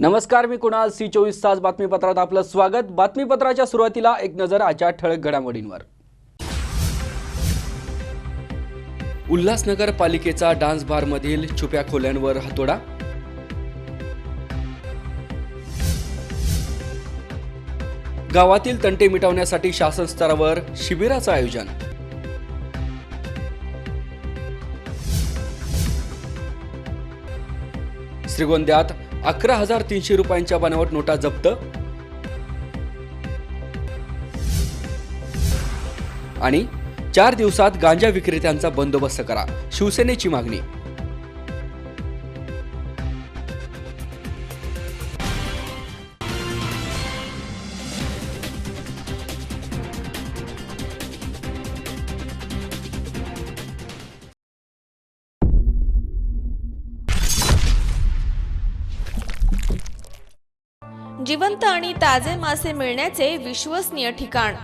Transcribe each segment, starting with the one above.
नमस्कार, मी कुणाल. C24 तास बातमीपत्रात आपलं स्वागत. बातमीपत्राच्या सुरुवातीला एक नजर आजच्या ठळक घडामोडींवर. उल्हासनगर पालिकेचा डान्स बार मधील छुप्या खोल्यांवर हातोडा. गावातील तंटे मिटवण्यासाठी शासन स्तरावर शिबिराचं आयोजन. श्रीगोंद्यात 11,300 रुपयांच्या बनावट नोटा जप्त. आणि 4 दिवसात गांजा विक्रेत्यांचा बंदोबस्त करा, शिवसेनेची मागणी. जिवंत आणि ताजे मासे मिळण्याचे विश्वसनीय ठिकाण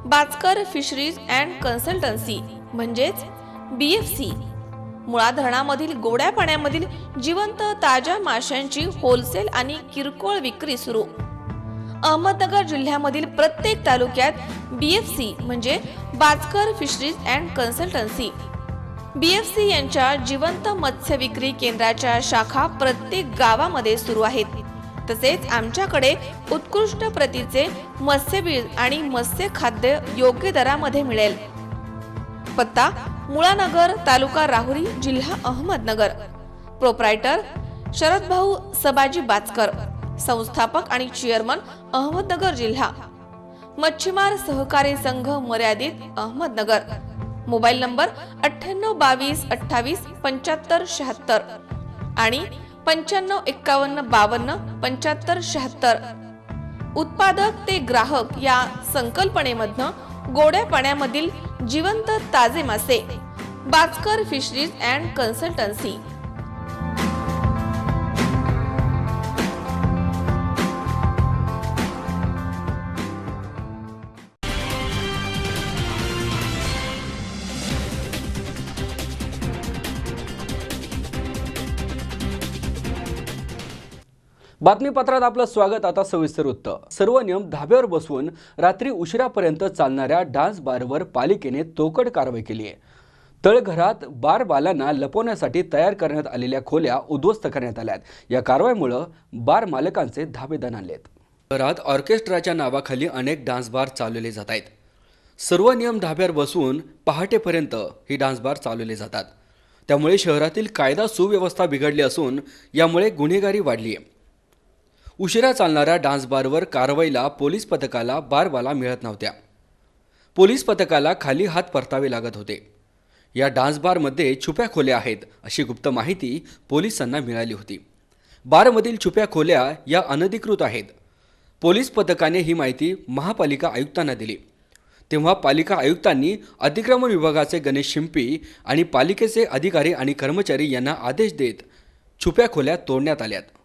बाचकर फिशरीज अँड कन्सल्टन्सी म्हणजेच BFC. मुळा धरणामधील गोड्या पाण्यामधील जिवंत ताज्या माशांची होलसेल आणि किरकोळ विक्री सुरू. अहमदनगर जिल्ह्यामधील प्रत्येक तालुक्यात BFC म्हणजे Bachkar fisheries and consultancy BFC यांच्या जिवंत मत्स्य विक्री केंद्राच्या शाखा प्रत्येक गावामध्ये सुरू आहेत. तसेच आमच्याकडे उत्कृष्ट प्रतीचे मत्स्यबीज आणि मत्स्य खाद्य योग्य दरामध्ये मिळेल. पत्ता मुळानगर, तालुका राहुरी, जिल्हा अहमदनगर. प्रोप्रायटर शरद भाऊ सबाजी बाचकर, संस्थापक आणि चेअरमन अहमदनगर जिल्हा. मच्छीमार सहकारी संघ मर्यादित अहमदनगर. मोबाईल नंबर 9822 28 75 76 आणि 95 51 52 75 76. उत्पादक ते ग्राहक या संकल्पनेमधनं गोड्या पाण्यामधील जिवंत ताजे मासे बाचकर फिशरीज अँड कन्सल्टन्सी. बातमीपत्रात आपलं स्वागत. आता सविस्तर वृत्त. सर्व नियम धाब्यावर बसवून रात्री उशिरापर्यंत चालणाऱ्या डान्स बारवर पालिकेने तोकड कारवाई केली आहे. तळघरात बारबालांना लपवण्यासाठी तयार करण्यात आलेल्या खोल्या उद्ध्वस्त करण्यात आल्यात. या कारवाईमुळे बार मालकांचे धाबे दणाणलेत. शहरात ऑर्केस्ट्राच्या नावाखाली अनेक डान्स बार चालवले जात आहेत. सर्व नियम धाब्यावर बसवून पहाटेपर्यंत ही डान्स बार चालवले जातात. त्यामुळे शहरातील कायदा सुव्यवस्था बिघडली असून यामुळे गुन्हेगारी वाढली आहे. उशिरा चालणाऱ्या डान्स बारवर कारवाईला पोलीस पथकाला बारबाला मिळत नव्हत्या. पोलीस पथकाला खाली हात परतावे लागत होते. या डान्स बारमध्ये छुप्या खोल्या आहेत अशी गुप्त माहिती पोलिसांना मिळाली होती. बारमधील छुप्या खोल्या या अनधिकृत आहेत. पोलीस पथकाने ही माहिती महापालिका आयुक्तांना दिली. तेव्हा पालिका आयुक्तांनी अतिक्रमण विभागाचे गणेश शिंपी आणि पालिकेचे अधिकारी आणि कर्मचारी यांना आदेश देत छुप्या खोल्या तोडण्यात आल्यात.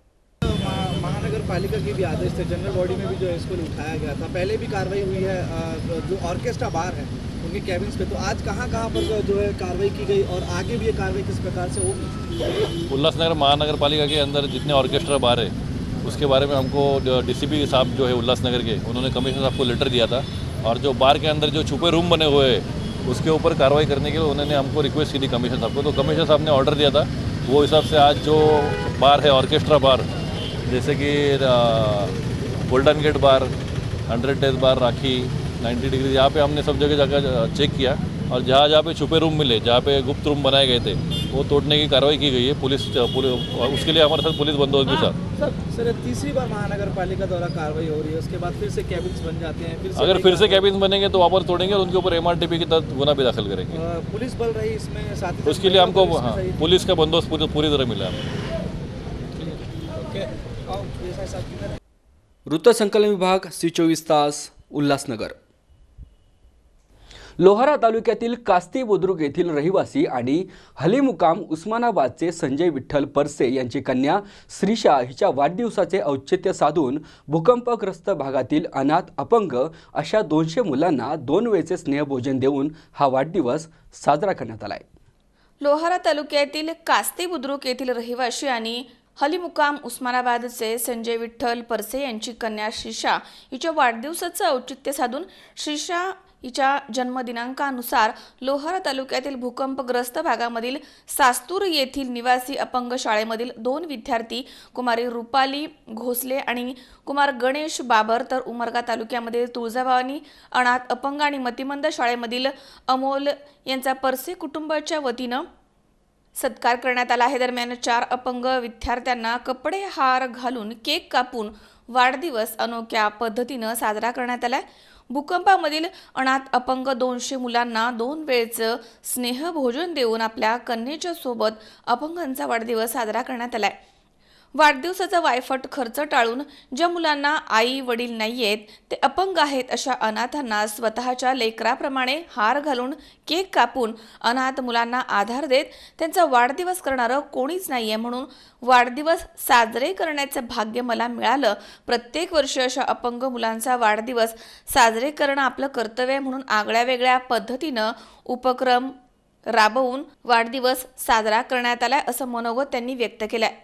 पालिका के भी आदेश थे, जनरल बॉडी में भी जो है इसको उठाया गया था. पहले भी कार्रवाई हुई है जो ऑर्केस्ट्रा बार है उनके कैबिन्स पे. तो आज कहाँ पर जो है कार्रवाई की गई और आगे भी ये कार्रवाई किस प्रकार से होगी? उल्लासनगर महानगर पालिका के अंदर जितने ऑर्केस्ट्रा बार है उसके बारे में हमको DCP साहब जो है उल्लासनगर के, उन्होंने कमिश्नर साहब को लेटर दिया था. और जो बार के अंदर जो छुपे रूम बने हुए हैं उसके ऊपर कार्रवाई करने के लिए उन्होंने हमको रिक्वेस्ट की थी कमिश्नर साहब को. तो कमिश्नर साहब ने ऑर्डर दिया था. वो हिसाब से आज जो बार है ऑर्केस्ट्रा बार, जैसे कि गोल्डन गेट बार, 100 डेज बार, राखी, 90 डिग्री, यहाँ पे हमने सब जगह जाकर चेक किया और जहाँ जहाँ पे छुपे रूम मिले, जहाँ पे गुप्त रूम बनाए गए थे, वो तोड़ने की कार्रवाई की गई है. पुलिस उसके लिए हमारे साथ पुलिस बंदोबस्त भी था. सर तीसरी बार महानगर पालिका द्वारा कार्रवाई हो रही है, उसके बाद फिर से कैबिन्स बन जाते हैं. अगर फिर से कैबिन्स बनेंगे तो वापस तोड़ेंगे और उनके ऊपर MRTP के तहत गुना भी दाखिल करेंगे. पुलिस बल रही इसमें साथ ही उसके लिए हमको पुलिस का बंदोबस्त पूरी तरह मिला. वृत्तसंकलन विभाग, C24 तास, उल्हासनगर. लोहारा तालुक्यातील कास्ती बुद्रुक येथील रहिवासी आणि हलीमुकाम उस्मानाबादचे संजय विठ्ठल परसे यांची कन्या श्रीषा हिच्या वाढदिवसाचे औचित्य साधून भूकंपग्रस्त भागातील अनाथ अपंग अशा 200 मुलांना 2 वेळचे स्नेहभोजन देऊन हा वाढदिवस साजरा करण्यात आलाय. लोहारा तालुक्यातील कास्ती बुद्रुक येथील रहिवासी आणि हलीमुकाम उस्मानाबादचे संजय विठ्ठल परसे यांची कन्या श्रीषा हिच्या वाढदिवसाचं औचित्य साधून श्रीषा हिच्या जन्मदिनांकानुसार लोहारा तालुक्यातील भूकंपग्रस्त भागामधील सास्तूर येथील निवासी अपंग शाळेमधील 2 विद्यार्थी कुमारी रुपाली घोसले आणि कुमार गणेश बाबर तर उमरगा तालुक्यामधील तुळजाभवानी अनाथ अपंग आणि मतिमंद शाळेमधील अमोल यांचा परसे कुटुंबाच्या वतीनं सत्कार करण्यात आला आहे। दरम्यान 4 अपंग विद्यार्थ्यांना कपडे हार घालून केक कापून वाढदिवस अनोख्या पद्धतीनं साजरा करण्यात आला। भूकंपामधील अनाथ अपंग 200 मुलांना 2 वेळचं स्नेहभोजन देऊन आपल्या कन्येच्या सोबत अपंगांचा वाढदिवस साजरा करण्यात आलाय। वाढदिवसाचा वायफट खर्च टाळून ज्या मुलांना आई वडील नाहीयेत ते अपंग आहेत अशा अनाथांना स्वतःच्या लेकराप्रमाणे हार घालून केक कापून अनाथ मुलांना आधार देत त्यांचा वाढदिवस करणारं कोणीच नाहीये, म्हणून वाढदिवस साजरे करण्याचं भाग्य मला मिळालं। प्रत्येक वर्षी अशा अपंग मुलांचा वाढदिवस साजरे करणं आपलं कर्तव्य म्हणून आगळ्या वेगळ्या पद्धतीनं उपक्रम राबवून वाढदिवस साजरा करण्यात आलाय असं मनोगत त्यांनी व्यक्त केलंय।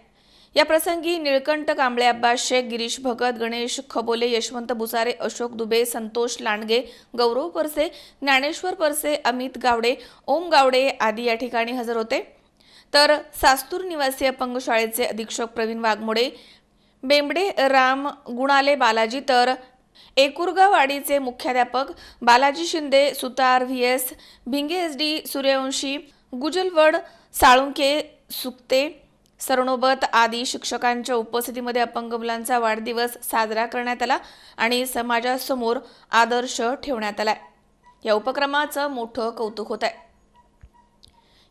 या प्रसंगी निळकंठ कांबळे, अब्बास शेख, गिरीश भगत, गणेश खबोले, यशवंत बुसारे, अशोक दुबे, संतोष लांडगे, गौरव परसे, ज्ञानेश्वर परसे, अमित गावडे, ओम गावडे आदी या ठिकाणी हजर होते। तर सास्तूर निवासी अपंग शाळेचे अधीक्षक प्रवीण वाघमोडे, बेंबडे राम गुणाले बालाजी तर एकुरगावाडीचे मुख्याध्यापक बालाजी शिंदे, सुतार व्हीएस, भिंगे एसडी सूर्यवंशी, गुजलवड साळुंके सुक्ते, सरनोबत आदी शिक्षकांच्या उपस्थितीमध्ये अपंग मुलांचा वाढदिवस साजरा करण्यात आला आणि समाजासमोर आदर्श ठेवण्यात आला। या उपक्रमाचं मोठं कौतुक होत आहे।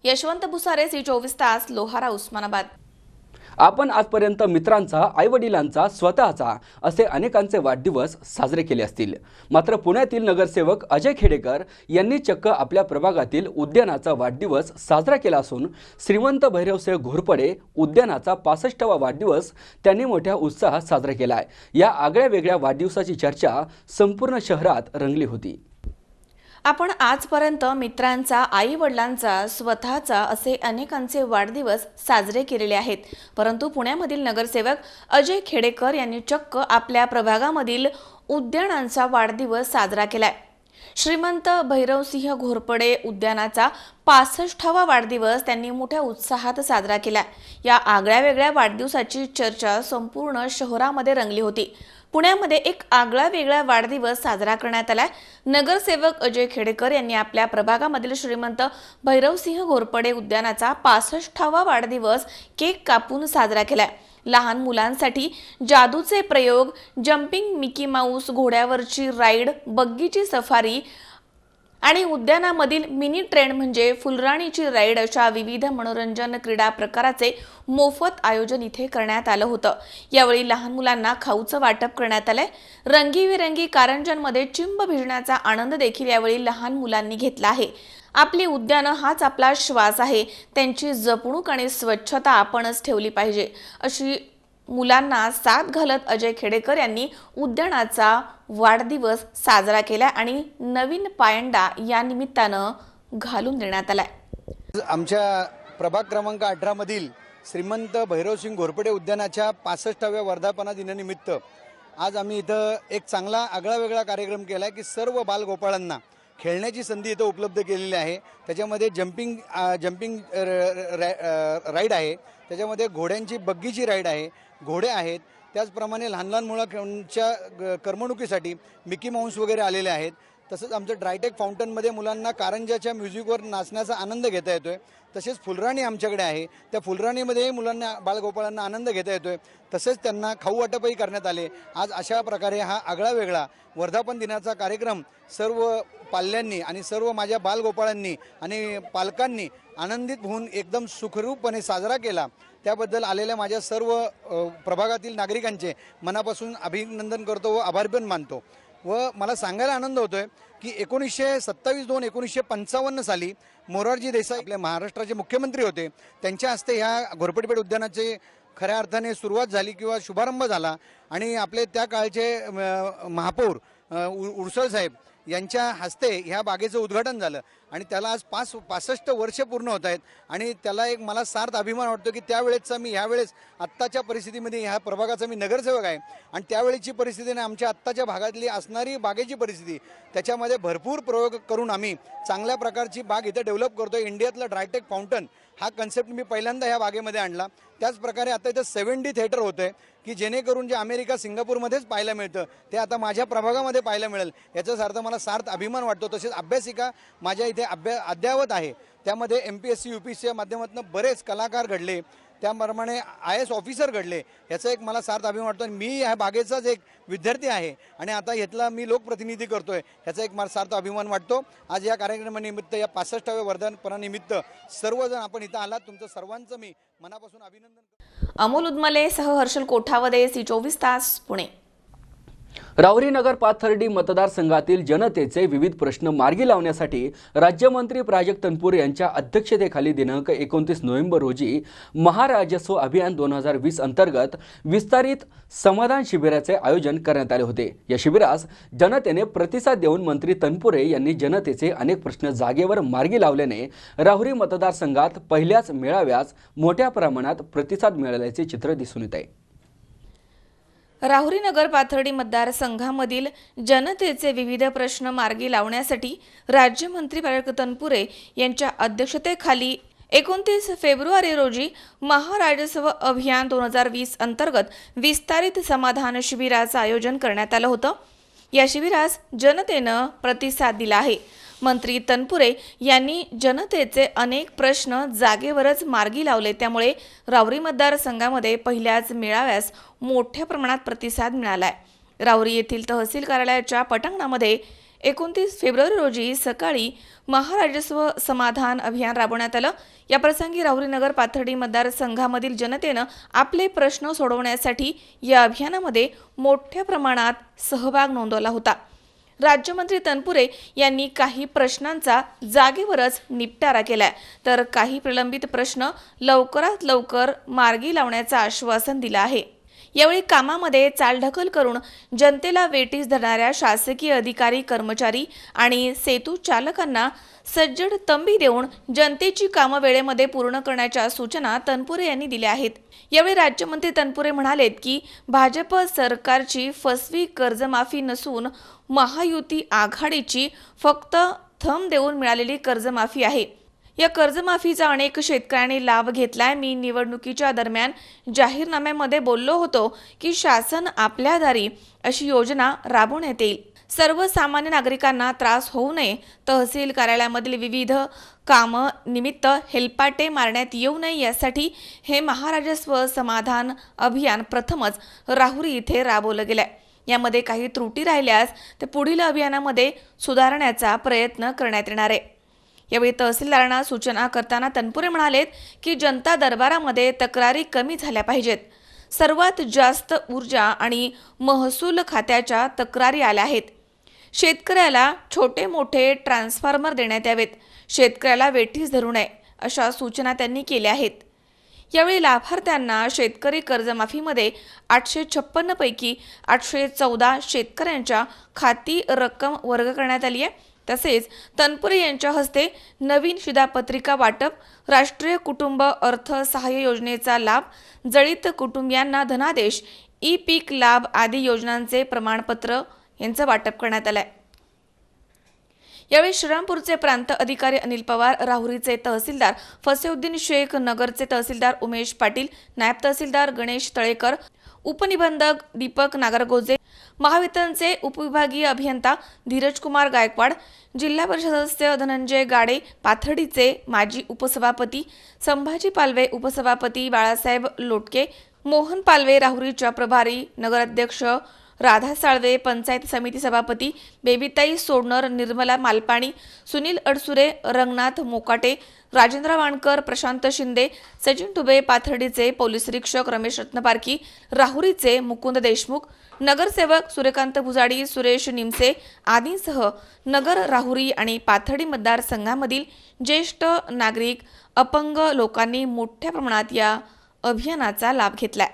यशवंत बुसारे, C24 तास, लोहारा, उस्मानाबाद। आपण आजपर्यंत मित्रांचा, आईवडिलांचा, स्वतःचा असे अनेकांचे वाढदिवस साजरे केले असतील, मात्र पुण्यातील नगरसेवक अजय खेडेकर यांनी चक्क आपल्या प्रभागातील उद्यानाचा वाढदिवस साजरा केला असून श्रीमंत भैरवसिंह घोरपडे उद्यानाचा 65वा वाढदिवस त्यांनी मोठ्या उत्साहात साजरा केला आहे। या आगळ्या वेगळ्या वाढदिवसाची चर्चा संपूर्ण शहरात रंगली होती। आपण आजपर्यंत मित्रांचा, आई वडिलांचा, स्वतःचा असे अनेकांचे वाढदिवस साजरे केलेले आहेत, परंतु पुण्यामधील नगरसेवक अजय खेडेकर यांनी चक्क आपल्या प्रभागामधील उद्यानांचा वाढदिवस साजरा केलाय। श्रीमंत भैरवसिंह घोरपडे उद्यानाचा 65वा वाढदिवस त्यांनी मोठ्या उत्साहात साजरा केला। या आगळ्या वेगळ्या वाढदिवसाची चर्चा संपूर्ण शहरामध्ये रंगली होती। पुण्यामध्ये एक आगळा वेगळा वाढदिवस साजरा करण्यात आलाय। नगरसेवक अजय खेडेकर यांनी आपल्या प्रभागामधील श्रीमंत भैरवसिंह घोरपडे उद्यानाचा 65वा वाढदिवस केक कापून साजरा केलाय। लहान मुलांसाठी जादूचे प्रयोग, जम्पिंग मिकी माऊस, घोड्यावरची राईड, बग्गीची सफारी आणि उद्यानामधील मिनी ट्रेन म्हणजे फुलराणीची राईड अशा विविध मनोरंजन क्रीडा प्रकाराचे मोफत आयोजन इथे करण्यात आलं होतं। यावेळी लहान मुलांना खाऊचं वाटप करण्यात आलंय। रंगीविरंगी कारंजांमध्ये चिंब भिजण्याचा आनंद देखील यावेळी लहान मुलांनी घेतला आहे। आपली उद्यानं हाच आपला श्वास आहे, त्यांची जपणूक आणि स्वच्छता आपणच ठेवली पाहिजे अशी मुलांना साथ घालत अजय खेडेकर यांनी उद्यानाचा वाढदिवस साजरा केला आणि नवीन पायंडा या निमित्तानं घालून देण्यात आलाय। आमच्या प्रभाग क्रमांक 18 मधील श्रीमंत भैरवसिंह घोरपडे उद्यानाच्या 65व्या वर्धापना दिनानिमित्त आज आम्ही इथं एक चांगला आगळा वेगळा कार्यक्रम केला आहे की सर्व बालगोपाळांना खेळण्याची संधी इथं उपलब्ध केलेली आहे। त्याच्यामध्ये जम्पिंग राईड आहे, त्याच्यामध्ये घोड्यांची बग्गीची राईड आहे, घोडे आहेत, त्याचप्रमाणे लहान लहान मुलांच्या करमणुकीसाठी मिकी माऊस वगैरे आलेले आहेत। तसंच आमचं ड्रायटेक फाउंटनमध्ये मुलांना कारंजाच्या म्युझिकवर नाचण्याचा आनंद घेता येतोय। तसेच फुलराणी आमच्याकडे आहे, त्या फुलराणीमध्ये मुलांना, बालगोपाळांना आनंद घेता येतोय। तसेच त्यांना खाऊ वाटपही करण्यात आले। आज अशा प्रकारे हा आगळा वेगळा वर्धापन दिनाचा कार्यक्रम सर्व पाल्यांनी आणि सर्व माझ्या बालगोपाळांनी आणि पालकांनी आनंदित होऊन एकदम सुखरूपपणे साजरा केला। त्याबद्दल आलेल्या माझ्या सर्व प्रभागातील नागरिकांचे मनापासून अभिनंदन करतो व आभार पण मानतो। व मला सांगायला आनंद होतोय की 1927-1955 साली मोरारजी देसाई आपल्या महाराष्ट्राचे मुख्यमंत्री होते, त्यांच्या हस्ते ह्या घोरपडेपेठ उद्यानाचे खऱ्या अर्थाने सुरुवात झाली किंवा शुभारंभ झाला आणि आपले त्या काळचे महापौर उडसळ साहेब यांच्या हस्ते ह्या बागेचं उद्घाटन झालं आणि त्याला आज 65 वर्ष पूर्ण होत आहेत आणि त्याला एक मला सार्थ अभिमान वाटतो की त्यावेळेसचा मी ह्यावेळेस आत्ताच्या परिस्थितीमध्ये ह्या प्रभागाचा मी नगरसेवक आहे आणि त्यावेळेची परिस्थितीने आमच्या आत्ताच्या भागातली असणारी बागेची परिस्थिती त्याच्यामध्ये भरपूर प्रयोग करून आम्ही चांगल्या प्रकारची बाग इथे डेव्हलप करतो. इंडियातलं ड्रायटेक फाउंटन हा कन्सेप्ट मी पहिल्यांदा ह्या बागेमध्ये आणला. त्याचप्रकारे आता इथं 7D थिएटर होतं आहे की जेणेकरून जे अमेरिका सिंगापूरमध्येच पाहायला मिळतं ते आता माझ्या प्रभागामध्ये पाहायला मिळेल. याचाच अर्थ मला सार्थ अभिमान वाटतो. तसेच अभ्यासिका माझ्या इथे अद्ययावत आहे. त्यामध्ये MPSC UPSCच्या माध्यमातून बरेच कलाकार घडले, त्याप्रमाणे IAS ऑफिसर घडले. याचा एक मला सार्थ अभिमान वाटतो. मी ह्या बागेचाच एक विद्यार्थी आहे आणि आता ह्यातला मी लोकप्रतिनिधी करतोय, ह्याचा एक मला सार्थ अभिमान वाटतो. आज या कार्यक्रमानिमित्त या 65व्या वर्धापनानिमित्त सर्वजण आपण इथं आलात, तुमचं सर्वांचं मी मनापासून अभिनंदन करतो. अमोल उदमले सह हर्षल कोठावदे, C24 तास, पुणे. राहुरी नगर पाथर्डी मतदारसंघातील जनतेचे विविध प्रश्न मार्गी लावण्यासाठी राज्यमंत्री प्राजक्त तनपुरे यांच्या अध्यक्षतेखाली दिनांक 29 नोव्हेंबर रोजी महाराजस्व अभियान 2020 अंतर्गत विस्तारित समाधान शिबिराचे आयोजन करण्यात आले होते. या शिबिरास जनतेने प्रतिसाद देऊन मंत्री तनपुरे यांनी जनतेचे अनेक प्रश्न जागेवर मार्गी लावल्याने राहुरी मतदारसंघात पहिल्याच मेळाव्यास मोठ्या प्रमाणात प्रतिसाद मिळाल्याचे चित्र दिसून येत आहे. राहुरी नगर पाथर्डी मतदारसंघामधील जनतेचे विविध प्रश्न मार्गी लावण्यासाठी राज्यमंत्री प्राजक्त तनपुरे यांच्या अध्यक्षतेखाली 29 फेब्रुवारी रोजी महाराजस्व अभियान 2020 अंतर्गत विस्तारित समाधान शिबिराचं आयोजन करण्यात आलं होतं. या शिबिरास जनतेनं प्रतिसाद दिला आहे. मंत्री तनपुरे यांनी जनतेचे अनेक प्रश्न जागेवरच मार्गी लावले, त्यामुळे राहुरी मतदारसंघामध्ये पहिल्याच मेळाव्यास मोठ्या प्रमाणात प्रतिसाद मिळालाय. राहुरी येथील तहसील कार्यालयाच्या पटांगणामध्ये 29 फेब्रुवारी रोजी सकाळी महाराजस्व समाधान अभियान राबवण्यात आलं. या प्रसंगी राहुरी नगर पाथर्डी मतदारसंघामधील जनतेनं आपले प्रश्न सोडवण्यासाठी या अभियानामध्ये मोठ्या प्रमाणात सहभाग नोंदवला होता. राज्यमंत्री तनपुरे यांनी काही प्रश्नांचा जागेवरच निपटारा केलाय, तर काही प्रलंबित प्रश्न लवकरात लवकर मार्गी लावण्याचं आश्वासन दिलं आहे. यावेळी कामामध्ये चालढकल करून जनतेला वेठीस धरणाऱ्या शासकीय अधिकारी, कर्मचारी आणि सेतू चालकांना सज्जड तंबी देऊन जनतेची कामं वेळेमध्ये पूर्ण करण्याच्या सूचना तनपुरे यांनी दिल्या आहेत. यावेळी राज्यमंत्री तनपुरे म्हणालेत की भाजप सरकारची फसवी कर्जमाफी नसून महायुती आघाडीची फक्त थंब देऊन मिळालेली कर्जमाफी आहे. या कर्जमाफीचा अनेक शेतकऱ्यांनी लाभ घेतलाय. मी निवडणुकीच्या दरम्यान जाहीरनाम्यामध्ये बोललो होतो की शासन आपल्या दारी अशी योजना राबवण्यात येईल. सर्वसामान्य नागरिकांना त्रास होऊ नये, तहसील कार्यालयामधील विविध कामं निमित्त हेलपाटे मारण्यात येऊ नये यासाठी हे महाराजस्व समाधान अभियान प्रथमच राहुरी इथे राबवलं गेलंय. यामध्ये काही त्रुटी राहिल्यास ते पुढील अभियानामध्ये सुधारण्याचा प्रयत्न करण्यात येणार आहे. यावेळी तहसीलदारांना सूचना करताना तनपुरे म्हणालेत की जनता दरबारामध्ये तक्रारी कमी झाल्या पाहिजेत. सर्वात जास्त ऊर्जा आणि महसूल खात्याच्या तक्रारी आल्या आहेत. शेतकऱ्याला छोटे मोठे ट्रान्सफॉर्मर देण्यात यावेत. शेतकऱ्याला वेठीस धरू नये अशा सूचना त्यांनी केल्या आहेत. यावेळी लाभार्थ्यांना शेतकरी कर्जमाफीमध्ये 856 पैकी 814 शेतकऱ्यांच्या खाती रक्कम वर्ग करण्यात आली आहे. तसेच तनपुरे यांच्या हस्ते नवीन शिधापत्रिका वाटप, राष्ट्रीय कुटुंब अर्थ सहाय्य योजनेचा लाभ, जळीत कुटुंबियांना धनादेश, ई-पीक लाभ आदी योजनांचे प्रमाणपत्र यांचं वाटप करण्यात आलंय. यावेळी श्रीरामपूरचे प्रांत अधिकारी अनिल पवार, राहुरीचे तहसीलदार फसेउद्दीन शेख, नगरचे तहसीलदार उमेश पाटील, नायब तहसीलदार गणेश तळेकर, उपनिबंधक दीपक नागरगोजे, महावितरणचे उपविभागीय अभियंता धीरज कुमार गायकवाड, जिल्हा परिषद सदस्य धनंजय गाडे, पाथर्डीचे माजी उपसभापती संभाजी पालवे, उपसभापती बाळासाहेब लोटके, मोहन पालवे, राहुरीच्या प्रभारी नगराध्यक्ष राधा साळवे, पंचायत समिती सभापती बेबीताई सोडणर, निर्मला मालपाणी, सुनील अडसुरे, रंगनाथ मोकाटे, राजेंद्र वाणकर, प्रशांत शिंदे, सचिन टुबे, पाथर्डीचे पोलीस निरीक्षक रमेश रत्नपारखी, राहुरीचे मुकुंद देशमुख, नगरसेवक सूर्यकांत भुजाडी, सुरेश निमसे आदींसह नगर, राहुरी आणि पाथर्डी मतदारसंघामधील ज्येष्ठ नागरिक, अपंग लोकांनी मोठ्या प्रमाणात या अभियानाचा लाभ घेतलाय.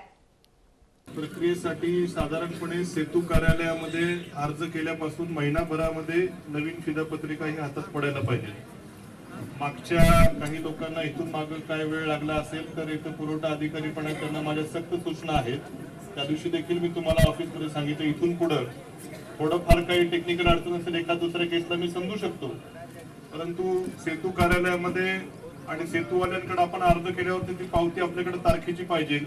प्रक्रियेसाठी साधारणपणे सेतू कार्यालयामध्ये अर्ज केल्यापासून महिनाभरामध्ये नवीन शिधापत्रिका ही हातात पडायला पाहिजे. मागच्या काही लोकांना इथून मागं काय वेळ लागला असेल तर इथं पुरवठा अधिकारीपणा त्यांना माझ्या सक्त सूचना आहेत. त्या दिवशी देखील मी तुम्हाला ऑफिसमध्ये सांगितलं इथून पुढं थोडंफार काही टेक्निकल अडचण असेल एका दुसऱ्या केसला मी समजू शकतो, परंतु सेतू कार्यालयामध्ये आणि सेतूवाल्यांकडे आपण अर्ज केल्यावर ती पावती आपल्याकडे तारखेची पाहिजे.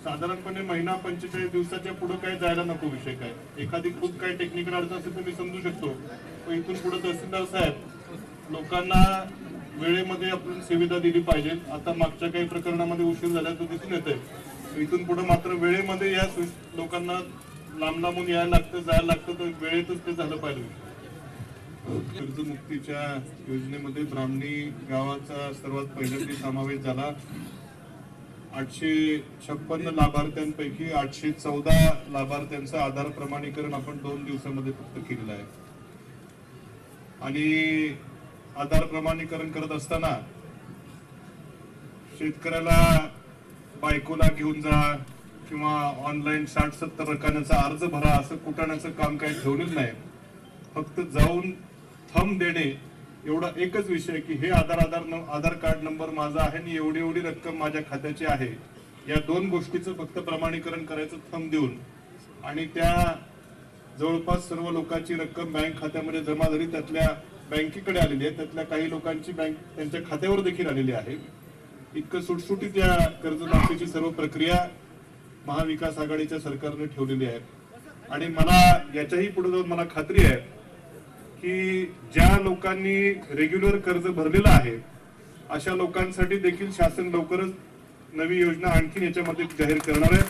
साधारणपणे महिना 45 दिवसाच्या पुढे काय जायला नको. विषय काय एखादी खूप काही टेक्निकल अडचण असेल तर मी समजू शकतो, पण इथून पुढे तहसीलदार साहेब लोकांना वेळेमध्ये आपण सुविधा दिली पाहिजे. आता मागच्या काही प्रकरणामध्ये उशीर झाल्याचं दिसून येतंय. इथून पुढे मात्र वेळेमध्ये या लोकांना लांब लांबून यायला लागतं जायला लागतं तर वेळेतच ते झालं पाहिजे. कर्जमुक्तीच्या योजनेमध्ये ब्राह्मणी गावाचा सर्वात पहिल्यांदा समावेश झाला. 856 लाभार्थ्यांपैकी 814 लाभार्थ्यांचं आधार प्रमाणीकरण आपण 2 दिवसामध्ये फक्त केलेलं आहे. आणि आधार प्रमाणीकरण करत असताना शेतकऱ्याला बायकोला घेऊन जा किंवा ऑनलाईन 60-70 रकान्याचा अर्ज भरा असं कुटाण्याचं काम काही ठेवलेलं नाही. फक्त जाऊन थंब देणे एवढा एकच विषय की हे आधार कार्ड नंबर माझा आहे आणि एवढी एवढी रक्कम माझ्या खात्याची आहे, या 2 गोष्टीचं फक्त प्रमाणीकरण करायचं थंब देऊन. आणि त्या जवळपास सर्व लोकांची रक्कम बँक खात्यामध्ये जमा झाली. त्यातल्या बँकेकडे आलेली आहे, त्यातल्या काही लोकांची बँक त्यांच्या खात्यावर देखील आलेली आहे. इतकं सुटसुटीत या कर्जमाफीची सर्व प्रक्रिया महाविकास आघाडीच्या सरकारने ठेवलेली आहे. आणि मला याच्याही पुढे जाऊन मला खात्री आहे की ज्या लोकांनी रेग्युलर कर्ज भरलेलं आहे अशा लोकांसाठी देखील शासन लवकरच नवी योजना आणखीन याच्यामध्ये जाहीर करणार आहे.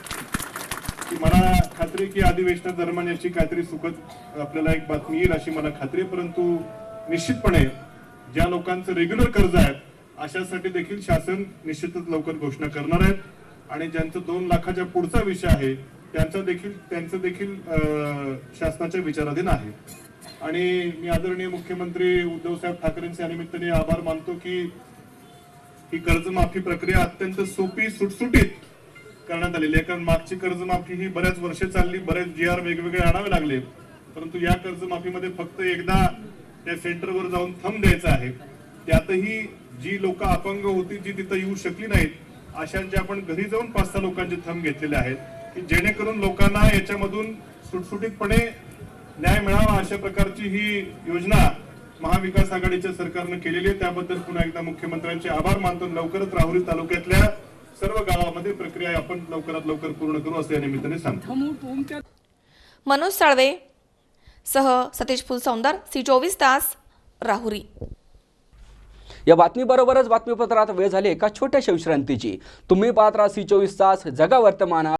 की मला खात्री की अधिवेशनादरम्यान याची काहीतरी सुखद आपल्याला एक बातमी येईल अशी मला खात्री आहे. परंतु निश्चितपणे ज्या लोकांचं रेग्युलर कर्ज आहे अशासाठी देखील शासन निश्चितच लवकर घोषणा करणार आहे. आणि ज्यांचं 2 लाखाच्या पुढचा विषय आहे त्यांचं देखील शासनाच्या विचाराधीन आहे. आणि मी आदरणीय मुख्यमंत्री उद्धवसाहेब ठाकरेंचे या निमित्ताने आभार मानतो की ही कर्जमाफी प्रक्रिया अत्यंत सोपी सुटसुटीत करण्यात आलेली आहे. कारण मागची कर्जमाफी ही बऱ्याच वर्ष चालली, बरेच GR वेगवेगळे आणावे लागले, परंतु या कर्जमाफीमध्ये फक्त एकदा त्या सेंटरवर जाऊन थंब द्यायचा आहे. त्यातही जी लोक अपंग होती जी तिथं येऊ शकली नाहीत अशांचे आपण घरी जाऊन 5-6 लोकांचे थंब घेतलेले आहेत की जेणेकरून लोकांना याच्यामधून सुटसुटीतपणे न्याय मिळावा अशा प्रकारची ही योजना महाविकास आघाडीच्या सरकारने केलेली आहे. त्याबद्दल पुन्हा एकदा मुख्यमंत्र्यांचे आभार मानतो. लवकरच राहुरी तालुक्यातल्या सर्व गावामध्ये प्रक्रिया आपण लवकरात लवकर पूर्ण करू असं या निमित्ताने सांगतो. मनोज साळवे सह सतीश फुलसौंदर, C24 तास, राहुरी. या बातमीबरोबरच बातमीपत्रात वेळ झाली एका छोट्याशा विश्रांतीची. तुम्ही पाहत राहा C24 तास, जगा वर्तमान.